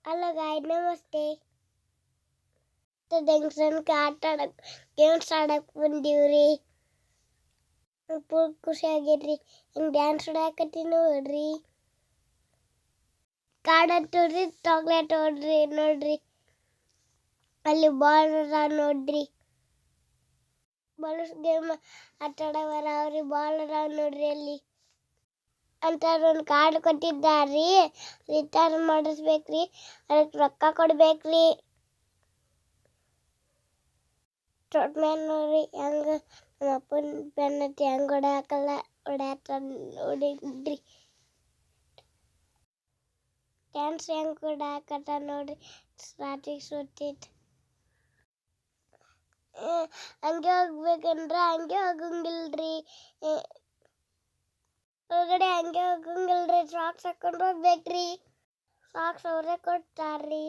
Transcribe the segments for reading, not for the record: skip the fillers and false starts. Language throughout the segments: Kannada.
ಹಲೋ ಗಾಯ್ ನಮಸ್ತೆ. ಜಂಕ್ಷನ್ಗೆ ಗೇಮ್ಸ್ ಆಡಕ್ಕೆ ಬಂದೀವ್ರಿ. ಫುಲ್ ಖುಷಿ ಆಗೈತ್ರಿ. ಹಿಂಗೆ ಡ್ಯಾನ್ಸ್ ಹೊಡ್ಯಾಕತ್ತೀನಿ ನೋಡ್ರಿ. ಕಾರ್ಡ್ ಹತ್ತೋಡ್ರಿ, ಚಾಕ್ಲೇಟ್ ಹೊಡ್ರಿ ನೋಡ್ರಿ. ಅಲ್ಲಿ ಬಾಲ್ ಅದ ನೋಡ್ರಿ. ಬಾಲ್ಸ್ ಗೇಮ್ ಆಟ ಆಡೋವ್ರಿ. ಬಾಲ್ ಅದಾವ ನೋಡ್ರಿ ಅಲ್ಲಿ ಅಂತ ಒಂದು ಕಾರ್ಡ್ ಕೊಟ್ಟಿದ್ದಾರ್ರಿ. ರಿಟರ್ನ್ ಮಾಡಿಸ್ಬೇಕ್ರಿ, ಅದಕ್ಕೆ ರೊಕ್ಕ ಕೊಡ್ಬೇಕ್ರಿ. ದೊಡ್ಡ ಮ್ಯಾನ್ ನೋಡ್ರಿ ಹೆಂಗ ನಮ್ಮ ಅಪ್ಪನ ಪೆನ್ ಹತ್ತಿ ಹೆಂಗೆ ಹೊಡ್ಯಾಕ ನೋಡಿದ್ರಿ. ಡ್ಯಾನ್ಸ್ ಹೆಂಗೆ ಹೊಡ್ಯಾಕತ್ತ ನೋಡ್ರಿ. ಸ್ಟಾರ್ಟಿಂಗ್ ಸುತ್ತಿತ್ತು. ಹಂಗೆ ಹೋಗ್ಬೇಕಂದ್ರೆ ಹಂಗೆ ಹೋಗಂಗಿಲ್ರಿ. ಒಳಗಡೆ ಹಂಗೆ ಹೋಗಂಗಿಲ್ರಿ. ಸಾಕ್ಸ್ ಹಾಕೊಂಡು ಹೋಗ್ಬೇಕ್ರಿ. ಸಾಕ್ಸ್ ಅವರೇ ಕೊಡ್ತಾರ್ರಿ.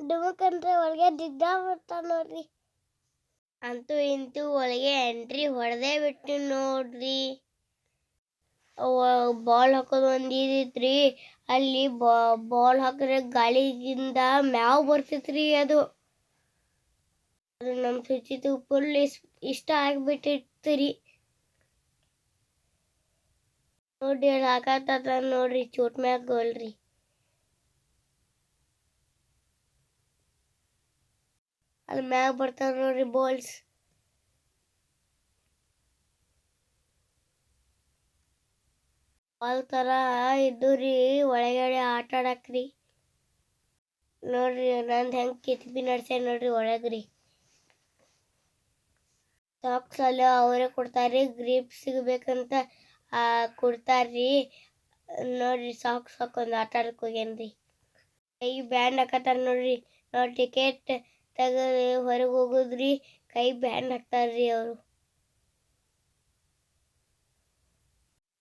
ಡುಮುಕಂದ್ರೆ ಒಳಗೆ ಬರ್ತಾವ ನೋಡ್ರಿ. ಅಂತೂ ಇಂತೂ ಒಳಗೆ ಎಂಟ್ರಿ ಹೊಡೆದೇ ಬಿಟ್ಟು ನೋಡ್ರಿ. ಬಾಲ್ ಹಾಕೋದು ಒಂದು ಇದಿತ್ರಿ. ಅಲ್ಲಿ ಬಾಲ್ ಹಾಕಿದ್ರೆ ಗಾಳಿಗಿಂದ ಮ್ಯಾವ್ ಬರ್ತಿತ್ರಿ. ಅದು ನಮ್ಮ ಸುಚಿತು ಫುಲ್ ಇಷ್ಟ ಆಗಿಬಿಟ್ಟಿತ್ತು ರೀ. ನೋಡ್ರಿ ಅಲ್ಲಿ ಹಾಕತ್ತ ನೋಡ್ರಿ. ಚೋಟ್ ಮ್ಯಾಗ ಗೋಲ್ ರೀ. ಅಲ್ಲಿ ಮ್ಯಾಗ ಬರ್ತಾವ ನೋಡ್ರಿ ಬಾಲ್ಸ್. ಬಾಲ್ ಥರ ಇದ್ದು ರೀ ಒಳಗಡೆ ಆಟ ಆಡಕ್ರಿ. ನೋಡ್ರಿ ನಂದು ಹೆಂಗೆ ಕಿತ್ಬಿ ನಡ್ಸ್ಯಾರ ನೋಡ್ರಿ ಒಳಗ್ರಿ. ಸಾಕ್ಸ್ ಎಲ್ಲ ಅವರೇ ಕೊಡ್ತಾರ್ರಿ. ಗ್ರಿಪ್ ಸಿಗಬೇಕಂತ ಕೊಡ್ತಾರ್ರಿ. ನೋಡ್ರಿ ಸಾಕ್ಸ್ ಹಾಕೊಂಡು ಆಟ ಆಡಕ್ಕೆ ಹೋಗ್ಯಾನ್ರಿ. ಕೈ ಬ್ಯಾಂಡ್ ಹಾಕತ್ತಾರ ನೋಡ್ರಿ. ನಾವು ಟಿಕೆಟ್ ತೆಗೆದು ಹೊರಗೆ ಹೋಗುದ್ರಿ, ಕೈ ಬ್ಯಾಂಡ್ ಹಾಕ್ತಾರ್ರಿ ಅವರು.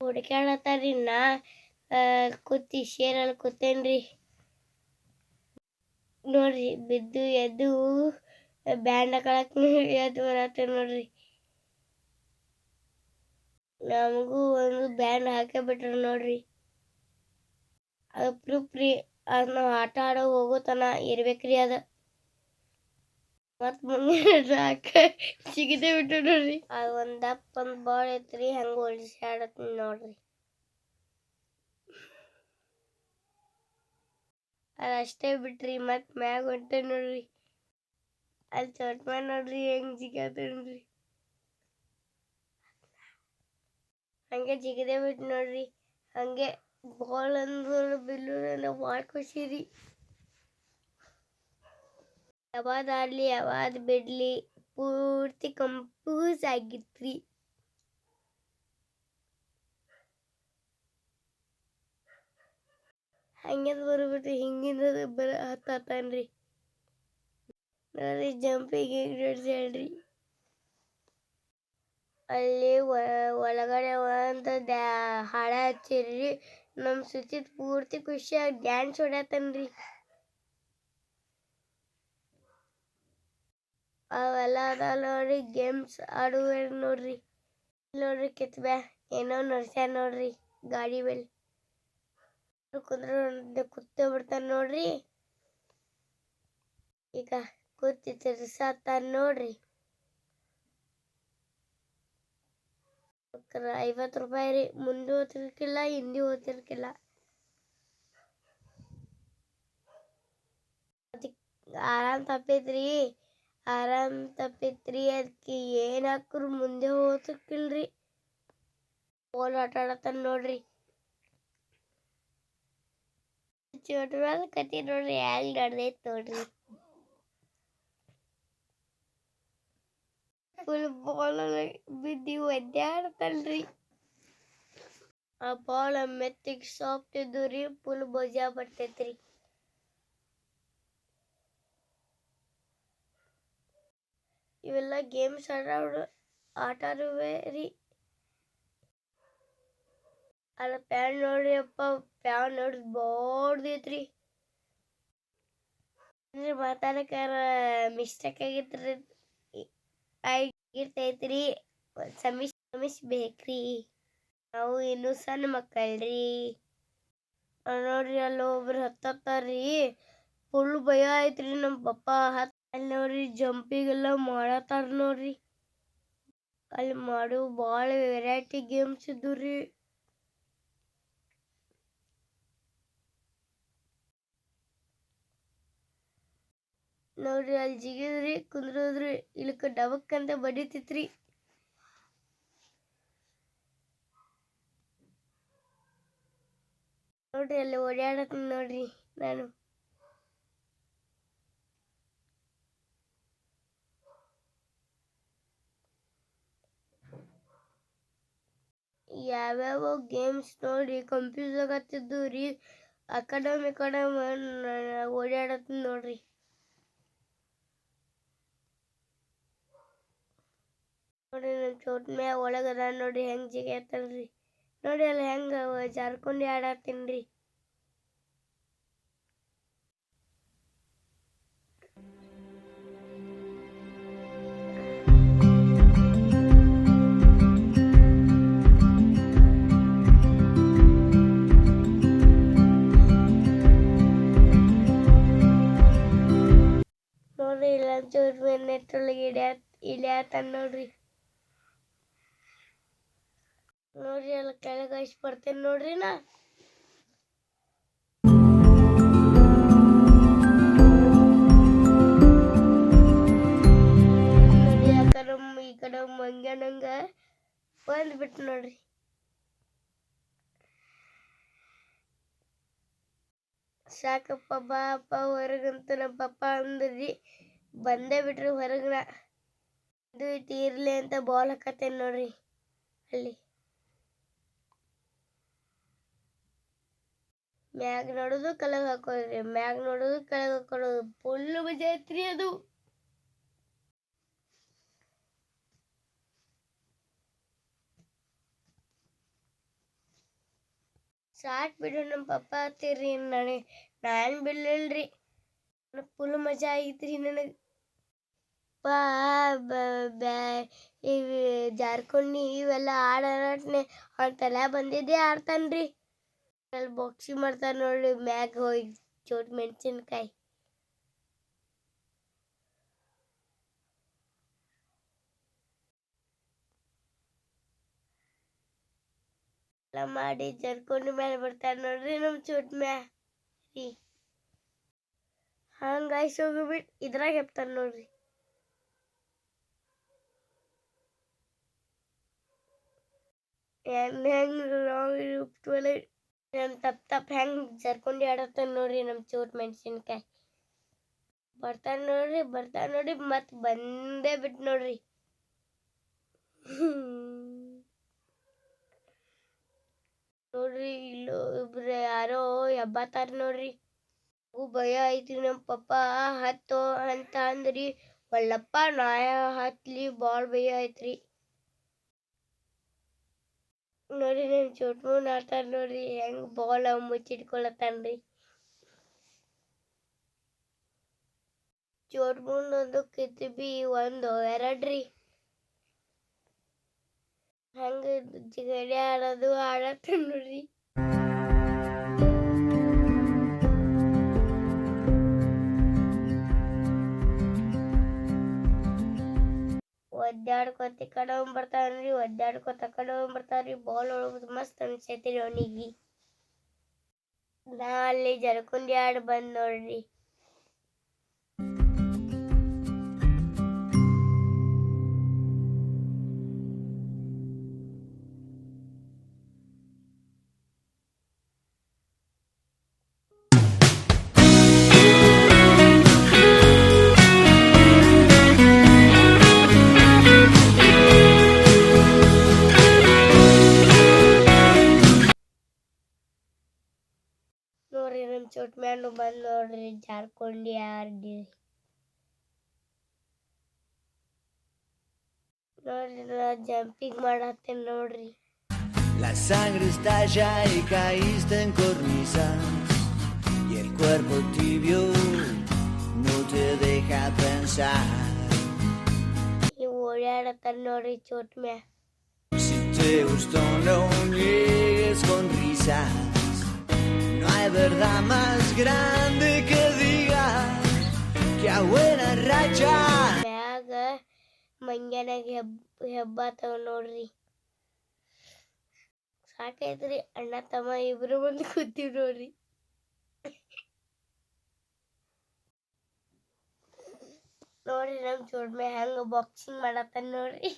ಹುಡ್ಕ್ಯಾಡತ್ತಾರ್ರಿ. ನಾ ಕೂತಿ ಶೇರಲ್ಲಿ ಕೂತೇನ್ರಿ. ನೋಡ್ರಿ ಬಿದ್ದು ಎದ್ದು ಬ್ಯಾಂಡ್ ಹಾಕೊಳಕ್ ಎದ್ದು ಬರತ್ತೆ ನೋಡ್ರಿ. ನಮಗೂ ಒಂದು ಬ್ಯಾಂಡ್ ಹಾಕೇ ಬಿಟ್ರ ನೋಡ್ರಿ. ಅದು ಪ್ರೂಫ್ ರೀ. ಅದು ನಾವು ಆಟ ಆಡೋ ಹೋಗೋತನ ಇರ್ಬೇಕ್ರಿ. ಅದು ಮತ್ತು ಮುಂದೆ ಸಿಗದೆ ಬಿಟ್ಟು ನೋಡ್ರಿ. ಅದು ಒಂದು ಬಾಲ್ ಐತ್ರಿ. ಹಂಗೆ ಹೊಲ್ಸಾಡತ್ ನೋಡ್ರಿ. ಅದು ಅಷ್ಟೇ ಬಿಟ್ರಿ. ಮತ್ತು ಮ್ಯಾಗ ಹೊಂಟೆ ನೋಡ್ರಿ. ಅಲ್ಲಿ ಚೋಟ್ ಮ್ಯಾನ್ ನೋಡ್ರಿ ಹೆಂಗೆ ಜಿಗಾತನ್ರಿ. ಹಂಗೆ ಜಿಗದೆ ಬಿಟ್ಟು ನೋಡ್ರಿ. ಹಂಗೆ ಬಾಲ್ ಅಂದ್ರೆ ಬಿಲ್ಲೂನೆಲ್ಲ ಭಾಳ ಖುಷಿ ರೀ. ಯಾವಾಗ ಆಡಲಿ ಯಾವಾಗ ಬಿಡಲಿ ಪೂರ್ತಿ ಕಂಪೂಸ್ ಆಗಿತ್ರಿ. ಹಂಗೆ ಬರ್ಬಿಟ್ಟು ಹಿಂಗಿಂದ ಹತ್ತಾತಾನ್ರಿ. ನೋಡ್ರಿ ಜಂಪಿಂಗ್ ಹೇಗೆ ನಡ್ಸ್ಯಾಳ್ರಿ. ಅಲ್ಲಿ ಒಳಗಡೆ ಒಂದು ಹಾಡ ಹಚ್ಚಿರ್ರಿ. ನಮ್ಮ ಸುಚಿತ್ ಪೂರ್ತಿ ಖುಷಿಯಾಗಿ ಡ್ಯಾನ್ಸ್ ಹೊಡ್ಯಾತನ್ರಿ. ಅವೆಲ್ಲ ಅದ ನೋಡ್ರಿ. ಗೇಮ್ಸ್ ಆಡುವ ನೋಡ್ರಿ. ನೋಡ್ರಿ ಕಿತ್ಬ್ಯಾ ಏನೋ ನಡ್ಸ್ಯಾರ ನೋಡ್ರಿ ಗಾಡಿ ಮೇಲೆ. ಕೂತೇ ಬಿಡ್ತಾನೆ ನೋಡ್ರಿ. ಈಗ ಕೂತಿ ತಿರ್ಸಾತಾನ ನೋಡ್ರಿ. 50 ರೂಪಾಯಿ ರೀ. ಮುಂದೆ ಹೋತಿರ್ಕಿಲ್ಲ, ಹಿಂದೆ ಹೋತಿರ್ಕಿಲ್ಲ. ಅದಕ್ಕೆ ಆರಾಮ್ ತಪ್ಪಿತ್ರಿ. ಅದಕ್ಕೆ ಏನು ಹಾಕ್ರು ಮುಂದೆ ಹೋತಿರ್ಕಿಲ್ರಿ. ಬಾಲ್ ಆಟ ಆಡತ್ತಾನ ನೋಡ್ರಿ. ಚೋಟ್ ಮ್ಯಾಲ ಕತಿ ನೋಡ್ರಿ ಹೆಂಗ್ ನಡ್ದೈತ್ ನೋಡ್ರಿ. ಫುಲ್ ಬಾಲ್ ಬಿದ್ದು ಒದ್ದಾಡ್ತಾನ್ರಿ. ಆ ಬಾಲ್ ಮೆತ್ತಿಗೆ ಸಾಫ್ಟ್ ಇದ್ದು ರೀ. ಫುಲ್ ಮಜಾ ಬರ್ತೈತ್ರಿ. ಇವೆಲ್ಲ ಗೇಮ್ಸ್ ಆಟ ಆಡುವೆ ರೀ. ಅಲ್ಲ ಪ್ಯಾನ್ ನೋಡ್ರಿ ಅಪ್ಪ. ಪ್ಯಾನ್ ನೋಡ್ರಿ ಬಾಡ್ದೈತ್ರಿ. ಮಾತಾಡಕ್ಕಾರ ಮಿಸ್ಟೇಕ್ ಆಗಿರ್ತೈತ್ರಿ. ಕ್ಷಮಿಸ್ಬೇಕ್ರಿ. ನಾವು ಇನ್ನೂ ಸಣ್ಣ ಮಕ್ಕಳ್ರಿ. ನೋಡ್ರಿ ಅಲ್ಲಿ ಒಬ್ರು ಹತ್ತತ್ತಾರ್ರಿ. ಫುಲ್ ಭಯ ಐತ್ರಿ ನಮ್ಮ ಪಪ್ಪ. ಅಲ್ಲಿ ನೋಡ್ರಿ ಜಂಪಿಗೆಲ್ಲ ಮಾಡತ್ತಾರ ನೋಡ್ರಿ. ಅಲ್ಲಿ ಮಾಡೋ ಭಾಳ ವೆರೈಟಿ ಗೇಮ್ಸ್ ಇದ್ದು ರೀ. ನೋಡ್ರಿ ಅಲ್ಲಿ ಜಿಗಿದ್ರಿ ಕುಂದ್ರದ್ರಿ ಇಲ್ಲಕ ಡಬಕ್ ಅಂತ ಬಡಿತಿತ್ರಿ. ನೋಡ್ರಿ ಅಲ್ಲಿ ಓಡಾಡತ್ತೀನಿ ನೋಡ್ರಿ ನಾನು. ಯಾವ್ಯಾವ ಗೇಮ್ಸ್ ನೋಡಿ ಕನ್ಫ್ಯೂಸ್ ಆಗತ್ತಿದ್ದು ರೀ. ಅಕಾಡೆಮಿ ಓಡಾಡತ್ತೀನಿ ನೋಡ್ರಿ. ನೋಡ್ರಿ ನಮ್ಮ ಚೋಟ್ಮ್ಯಾ ಒಳಗದ ನೋಡ್ರಿ ಹೆಂಗ್ ಜಿಗ್ಯಾತಲ್ರಿ. ನೋಡಿ ಅಲ್ಲಿ ಹೆಂಗ ಜಾರ್ಕೊಂಡಿ ಆಡತ್ತೀನ್ರಿ. ನೋಡ್ರಿ ಇಲ್ಲ ಚೋಟ್ಮ್ಯಾ ನೆಟ್ಟೊಳಗೆ ಇಳಿಯಾತಾನ ನೋಡ್ರಿ. ನೋಡ್ರಿ ಅಲ್ಲಿ ಕೆಳಗೆ ಇಷ್ಟ ಬರ್ತೇನೆ ನೋಡ್ರಿ ನಾ. ನೋಡಿ ಈ ಕಡೆ ಮಂಗ್ಯಾನಂಗ ಬಂದ್ಬಿಟ್ಟು ನೋಡ್ರಿ. ಸಾಕಪ್ಪ ಬಾ ಅಪ್ಪ ಹೊರಗಂತ ನಮ್ಮ ಪಪ್ಪ ಅಂದ್ರಿ. ಬಂದೇ ಬಿಟ್ರಿ ಹೊರಗನ. ಇದು ಇರ್ಲಿ ಅಂತ ಬಾಲ್ ಹಾಕತ್ತೇನೆ ನೋಡ್ರಿ ಅಲ್ಲಿ. ಮ್ಯಾಗ ನೋಡೋದು ಕೆಳಗೆ ಹಾಕೋದ್ರಿ, ಮ್ಯಾಗ ನೋಡೋದು ಕೆಳಗೆ ಹಾಕೊಳ್ಳೋದು. ಫುಲ್ ಮಜಾ ಐತ್ರಿ ಅದು. ಸಾಕ್ ಬಿಡ್ರಿ ನಮ್ಮ ಪಪ್ಪ ಹತ್ತೀರಿ. ನಾನು ಬಿಡ್ಲಿಲ್ರಿ. ಫುಲ್ ಮಜಾ ಐತ್ರಿ ನನಗೆ. ಇವು ಜಾರ್ಕೊಂಡಿ ಇವೆಲ್ಲ ಆಡನೆ ಅವ್ನ ತಲೆ ಬಂದಿದ್ದೇ ಆಡ್ತಾನ್ರಿ. ಅಲ್ಲಿ ಬಾಕ್ಸಿಂಗ್ ಮಾಡ್ತಾರ ನೋಡ್ರಿ ಮ್ಯಾಗ ಹೋಗಿ ಚೋಟ್ ಮೆಣಸಿನ್ಕಾಯಿ. ಎಲ್ಲ ಮಾಡಿ ಜರ್ಕೊಂಡು ಮೇಲೆ ಬರ್ತಾರ ನೋಡ್ರಿ ನಮ್ಮ ಚೋಟ್ಮ್ಯಾ ರೀ. ಹಂಗ ಐಸ್ ಹೋಗ್ಬಿಟ್ಟು ಇದ್ರಾಗ ಹೆಪ್ತಾರ ನೋಡ್ರಿ. ಹೆಂಗ್ ತಪ್ಪ ಹೆಂಗ್ ಜರ್ಕೊಂಡಿ ಆಡತ್ತಾನ ನೋಡ್ರಿ ನಮ್ಮ ಚೋಟ್ ಮೆಣಸಿನ್ಕಾಯಿ. ಬರ್ತಾನ ನೋಡ್ರಿ ಮತ್ ಬಂದೇ ಬಿಟ್ಟು ನೋಡ್ರಿ. ನೋಡ್ರಿ ಇಲ್ಲೋ ಇಬ್ರು ಯಾರೋ ಎಬ್ಬಾತಾರ ನೋಡ್ರಿ. ಭಯ ಐತ್ರಿ ನಮ್ಮ ಪಪ್ಪ ಹತ್ತೋ ಅಂತ ಅಂದ್ರಿ. ಒಳ್ಳಪ್ಪ ನಾಯ ಹತ್ಲಿ ಭಾಳ ಭಯ ಐತ್ರಿ. ನೋಡ್ರಿ ನನ್ನ ಚೋಟ್ ಮುಂದ್ ಆಡ್ತಾರ ನೋಡ್ರಿ ಹೆಂಗ್ ಬಾಲ್ ಮುಚ್ಚಿಟ್ಕೊಳತ್ತಾನ್ರಿ. ಚೋಟ್ ಮುಂದ್ ಒಂದು ಕಿತ್ಬಿ ಒಂದು ಎರಡ್ರಿ. ಹಂಗ ಜಿಗಡಿ ಆಡೋದು ಆಡತ್ತಾನ ನೋಡ್ರಿ. ಒದ್ದಾಡ್ಕೊತ ಕಡೆ ಬರ್ತಾನ್ರಿ, ಒದ್ದಾಡ್ಕೊತ ಕಡೆ ಬರ್ತಾವ್ರಿ. ಬಾಲ್ ಹೊಡೋದು ಮಸ್ತ್ ಅನ್ಸೈತ್ರಿ ಅವನಿಗೆ. ನಾ ಅಲ್ಲಿ ಜರ್ಕೊಂಡಿ ಆಡಿ ಬಂದ್ ನೋಡ್ರಿ. ನೋಡ್ರಿ ನಮ್ಮ ಚೋಟ್ ಮ್ಯಾನು ಬಂದ್ ನೋಡ್ರಿ ಜಾರ್ಕೊಂಡಿ ಆಡಿ. ನೋಡ್ರಿ ನಾ ಜಂಪಿಂಗ್ ಮಾಡತ್ತೇನೆ ನೋಡ್ರಿ. La sangre estalla y caíste en cornisas y el cuerpo tibio no te deja pensar. ನೀವು ಓಡಾಡತ್ತಾರ ನೋಡ್ರಿ ಚೋಟ್ ಮ್ಯಾ. Si te gustó no niegues con risas, No hay verdad más grande que diga que a buena racha. ಮ್ಯಾಗ ಮಂಗ್ಯಾನಾಗ ಹೆಬ್ಬಾತವ ನೋಡ್ರಿ. ಸಾಕೈತ್ರಿ, ಅಣ್ಣ ತಮ್ಮ ಇಬ್ರು ಮುಂದೆ ಕೂತೀವಿ ನೋಡ್ರಿ. ನೋಡ್ರಿ ನಮ್ ಚೋಡ್ಮೆ ಹೆಂಗ ಬಾಕ್ಸಿಂಗ್ ಮಾಡತ್ತಾನ ನೋಡ್ರಿ.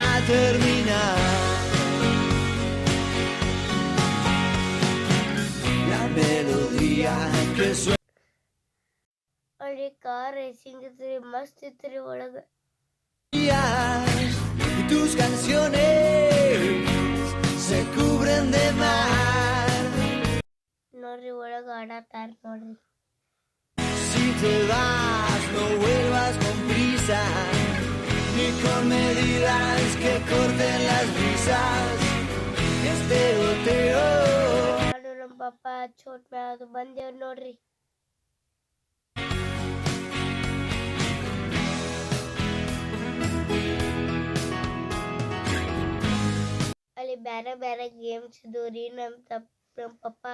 A terminar la melodía que suena. ಅಲ್ಲಿ ಕಾರ್ ರೇಸಿಂಗ್ ಇತ್ರಿ, ಮಸ್ತ್ ಇತ್ರಿ ಒಳಗ. Y tus canciones se cubren de mar. ನೋಡ್ರಿ ಒಳಗ ಆಡತಾರ ನೋಡ್ರಿ. Si te vas, no vuelvas con prisa, ni con medidas que corten las brisas. Este goteo. ನಾನು ನಮ್ಮ ಪಪ್ಪ ಚೋಟ್ಮೆ ಅದು ಬಂದೇವ್ ನೋಡ್ರಿ. ಅಲ್ಲಿ ಬ್ಯಾರೆ ಬ್ಯಾರೆ ಗೇಮ್ಸ್ ಇದ್ವು ನಮ್ಮ ಪಪ್ಪ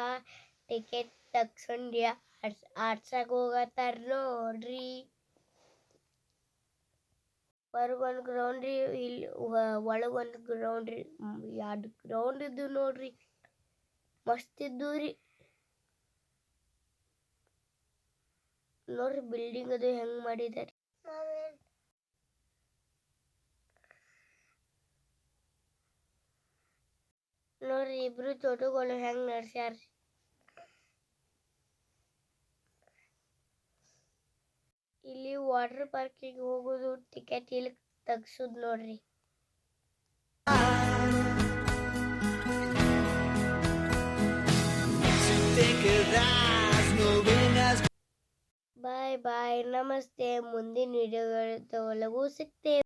ಟಿಕೆಟ್ ತಗ್ಸ್ಕೊಂಡಿ ಆಡ್ಸಕ್ ಹೋಗತ್ತಾರ ನೋಡ್ರಿ. ಹೊರಗೊಂದು ಗ್ರೌಂಡ್ ರೀ, ಇಲ್ಲಿ ಒಳಗೊಂದು ಗ್ರೌಂಡ್ ರೀ. 2 ಗ್ರೌಂಡ್ ಇದ್ದು ನೋಡ್ರಿ, ಮಸ್ತ್ ಇದ್ದು ರೀ. ನೋಡ್ರಿ ಬಿಲ್ಡಿಂಗ್ ಅದು ಹೆಂಗ್ ಮಾಡಿದಾರೆ. ನೋಡ್ರಿ ಇಬ್ರು ಚೋಟುಗಳು ಹೆಂಗ್ ನಡ್ಸ್ಯಾರ್ರಿ. ಇಲ್ಲಿ ವಾಟರ್ ಪಾರ್ಕಿಗೆ ಹೋಗೋದು ಟಿಕೆಟ್ ಇಲ್ಲಿ ತಗ್ಸುದ್ ನೋಡ್ರಿ. Si te quedas, no vengas. ಬಾಯ್ ಬಾಯ್, ನಮಸ್ತೆ. ಮುಂದಿನ ವಿಡಿಯೋಗಳೊಳಗೂ ಸಿಗ್ತೇವೆ.